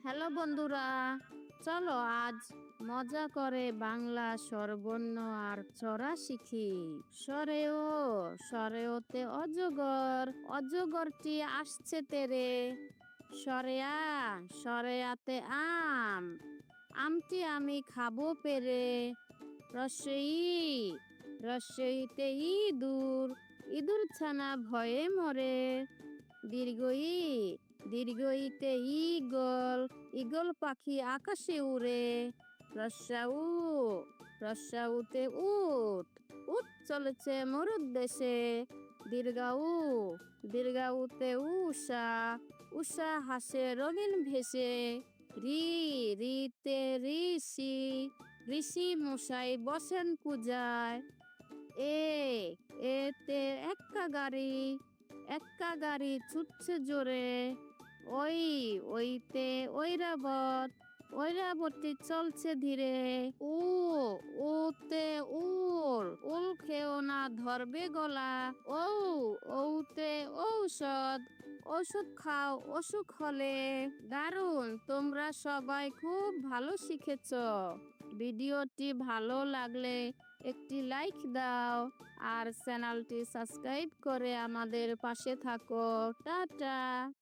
Hello বন্ধুরা, চলো আজ মজা করে বাংলা স্বরবর্ণ আর ছড়া শিখি। সরেওতে অজগর, অজগরটি আসছে তেরে। সরেয়াতে আম, আমটি আমি খাবো পেরে। রস্যইতে ইঁদুর, ইঁদুর ছানা ভয়ে মরে। দীর্ঘই দীর্ঘইতে ঈগল, ঈগল পাখি আকাশে উড়ে। রস্যাউ রস্যাউতে উট, উট চলেছে মরুদ দেশে। দীর্ঘাউ দীর্ঘাউতে উষা, উষা হাসে রঙিন ভেসে। রিতে ঋষি, ঋষি মশাই বসেন পূজায়। এতে এক্কা গাড়ি ছুটছে জোরে। ওইতে ঐরাবত, ঐরাবতী চলছে ধীরে। ওতে উল খেও না ধরবে গলা। ওতে ঔষধ, ওষুধ খাও অসুখ হলে। দারুণ, তোমরা সবাই খুব ভালো শিখেছো। ভিডিওটি ভালো লাগলে একটি লাইক দাও আর চ্যানেলটি সাবস্ক্রাইব করে আমাদের পাশে থাকো। টাটা।